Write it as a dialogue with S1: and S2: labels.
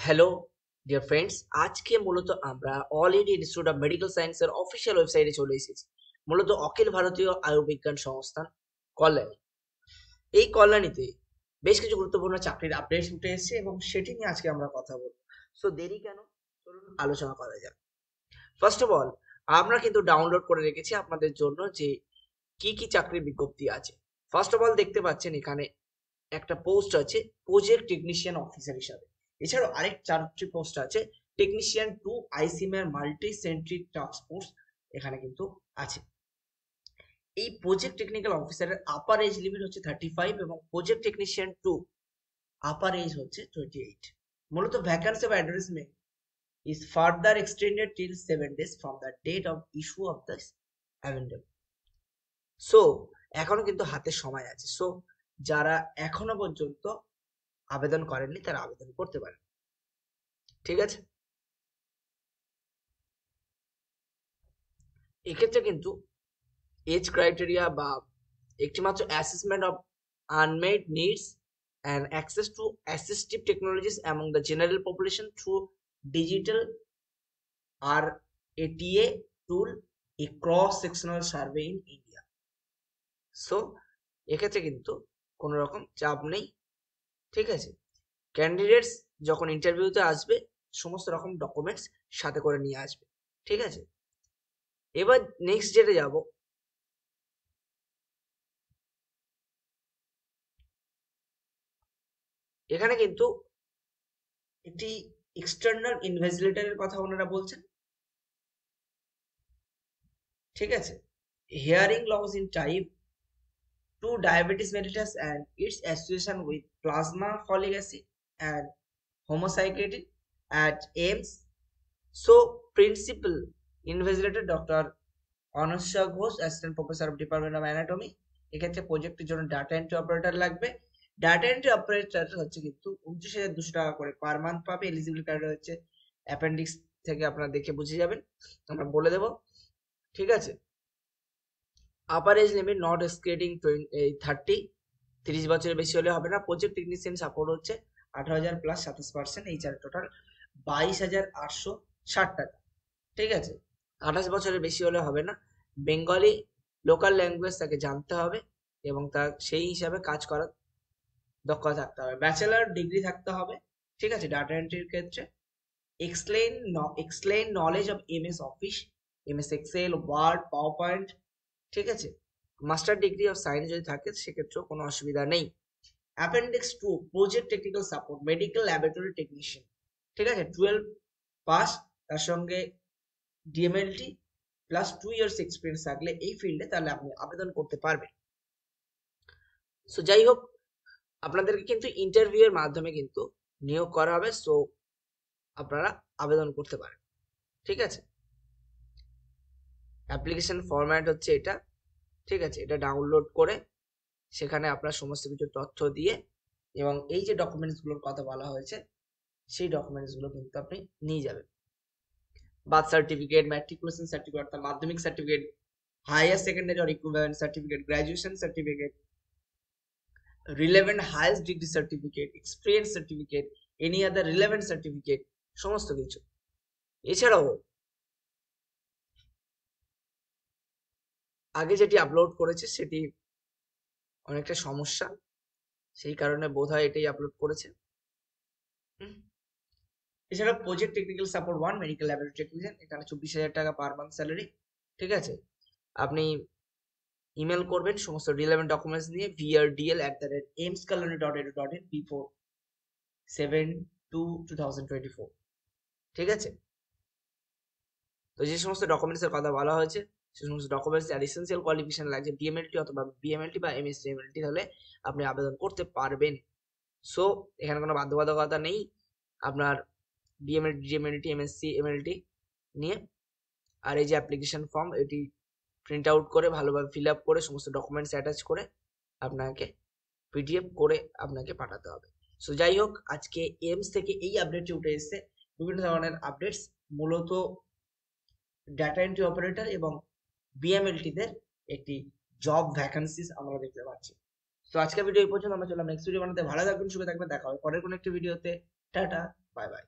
S1: Hello dear friends, আজকে মূলত আমরা all India institute of medical সায়েন্সের অফিসিয়াল ওয়েবসাইটে চলে এসেছি। মূলত অখিল ভারতীয় আয়ুর্বিজ্ঞান সংস্থান কল্যাণী। এই কল্যাণীতে বেশ কিছু গুরুত্বপূর্ণ চাকরির আপডেট উঠে এসেছে এবং সেটি নিয়ে আজকে আমরা কথা বলবো। সো দেরি কেন, চলুন আলোচনা করা যাক। ফার্স্ট অফ অল, আমরা কিন্তু ডাউনলোড করে রেখেছি আপনাদের জন্য যে কি কি চাকরির বিজ্ঞপ্তি আছে। ফার্স্ট অফ অল দেখতে পাচ্ছেন এখানে একটা পোস্ট আছে প্রজেক্ট টেকনিশিয়ান অফিসার হিসাবে। এছাড়াও আরেক 4টি পোস্ট আছে technician 2 ICMR multi centric task force, এখানে কিন্তু আছে। এই প্রজেক্ট টেকনিক্যাল অফিসারের আপার এজ লিমিট হচ্ছে 35 এবং প্রজেক্ট টেকনিশিয়ান 2 আপার এজ হচ্ছে 28। মূলত vacancy of advertisement is further extended till 7 days from the date of issue of this addendum. So এখনো কিন্তু হাতে সময় আছে। সো যারা এখনো পর্যন্ত আবেদন করেননি তারা আবেদন করতে পারেন, ঠিক আছে। এক্ষেত্রে কিন্তু এজ ক্রাইটেরিয়া বা একটিমাত্র assessment of unmet needs and access to assistive technologies among the general population through digital আর ATA tool a cross sectional survey in India. So এক্ষেত্রে কিন্তু কোনো রকম চাপ নেই, ঠিক আছে। ক্যান্ডিডেটস যখন ইন্টারভিউতে আসবে সমস্ত রকম ডকুমেন্টস সাথে করে নিয়ে আসবে, ঠিক আছে। এবার নেক্সট যেটা যাব, এখানে কিন্তু একটি এক্সটার্নাল ইনভেস্টিগেটরের কথা ওনারা বলছেন, ঠিক আছে। Hearing loss in type 2 diabetes mellitus and its association with plasma folic acid and homocysteine at AIIMS. So principal investigator doctor Anasuya Ghosh, assistant professor of department of anatomy. এক্ষেত্রে প্রজেক্টের জন্য ডাটা এন্ট্রি অপারেটর লাগবে। Data entry operator হচ্ছে কিন্তু 29,200 টাকা করে per month পাবে। Eligible criteria হচ্ছে অ্যাপেন্ডিক্স থেকে আপনারা দেখে বুঝে যাবেন, আমরা বলে দেব, ঠিক আছে। Upper age limit not exceeding 30 বছরের বেশি হলে হবে না। প্রজেক্ট টেকনিশিয়ান সাপোর্ট হচ্ছে 18,000 প্লাস 27%, এই চার টোটাল 22,860 টাকা, ঠিক আছে। 28 বছরের বেশি হলে হবে না। বেঙ্গলি লোকাল ল্যাঙ্গুয়েজ তাকে জানতে হবে এবং তার সেই হিসাবে কাজ করার দক্ষতা থাকতে হবে। ব্যাচেলার ডিগ্রি থাকতে হবে, ঠিক আছে। ডাটা এন্ট্রির ক্ষেত্রে explain knowledge of MS office, MS excel, word, power point, ঠিক আছে। মাস্টার ডিগ্রি অফ সায়েন্স যদি থাকে সেক্ষেত্রেও কোনো অসুবিধা নেই। Appendix 2 project technical support medical laboratory technician, ঠিক আছে। 12 পাস, তার সঙ্গে ডিএমএলটি প্লাস 2 ইয়ার্স এক্সপিরিয়েন্স থাকলে এই ফিল্ডে, তাহলে আপনি আবেদন করতে পারবেন। সো যাই হোক, আপনাদেরকে কিন্তু ইন্টারভিউ এর মাধ্যমে কিন্তু নিয়োগ করা হবে। সো আপনারা আবেদন করতে পারেন, ঠিক আছে। অ্যাপ্লিকেশন ফরম্যাট হচ্ছে এটা, ঠিক আছে। এটা ডাউনলোড করে সেখানে আপনার সমস্ত কিছু তথ্য দিয়ে এবং এই যে ডকুমেন্টস গুলোর কথা বলা হয়েছে সেই ডকুমেন্টস গুলো কিন্তু আপনি নিয়ে যাবেন। বার্থ সার্টিফিকেট, ম্যাট্রিকুলেশন সার্টিফিকেট অর্থাৎ মাধ্যমিক certificate, higher secondary or equivalent certificate, graduation certificate, relevant highest degree certificate, experience certificate, any other relevant certificate, সমস্ত কিছু। এছাড়াও আগে যেটি আপলোড করেছে সেটি অনেকটা সমস্যা, সেই কারণে বোধহয় এটাই আপলোড করেছে। এছাড়া project technical support 1 medical laboratory technician, এখানে 24,000 টাকা পার মান্থ স্যালারি, ঠিক আছে। আপনি ইমেল করবেন সমস্ত রিলেভেন্ট ডকুমেন্টস নিয়ে vrdl@aimskalani.edu.in বিফোর 7/2/2024, ঠিক আছে। তো যে সমস্ত ডকুমেন্টস এর কথা বলা হয়েছে সে সমস্ত ডকুমেন্টস আর এসেনশিয়াল কোয়ালিফিকেশন লাগছে ডিএমএলটি অথবা বিএমএলটি বা এমএসএমএলটি, তাহলে আপনি আবেদন করতে পারবেন। সো এখানে কোনো বাধ্যবাধকতা নেই আপনার বিএমএলটি, ডিএমএলটি, এমএসসি, এমএলটি নিয়ে। আর এই যে অ্যাপ্লিকেশন ফর্ম, এটি প্রিন্ট আউট করে ভালোভাবে ফিল আপ করে সমস্ত ডকুমেন্টস অ্যাটাচ করে আপনাকে পিডিএফ করে আপনাকে পাঠাতে হবে। সো যাই হোক, আজকে এমস থেকে এই আপডেটটি উঠে এসেছে। বিভিন্ন ধরনের আপডেটস, মূলত ডাটা এন্ট্রি অপারেটর এবং বিএমএলটি দের একটি জব ভ্যাকান্সিস আমরা দেখতে পাচ্ছি। তো আজকের ভিডিও এই পর্যন্ত, আমরা চললাম নেক্সট ভিডিও বানাতে। ভালো থাকবেন, সুখে থাকবেন, দেখা হবে পরের কোনো একটি ভিডিওতে। টাটা। Bye bye.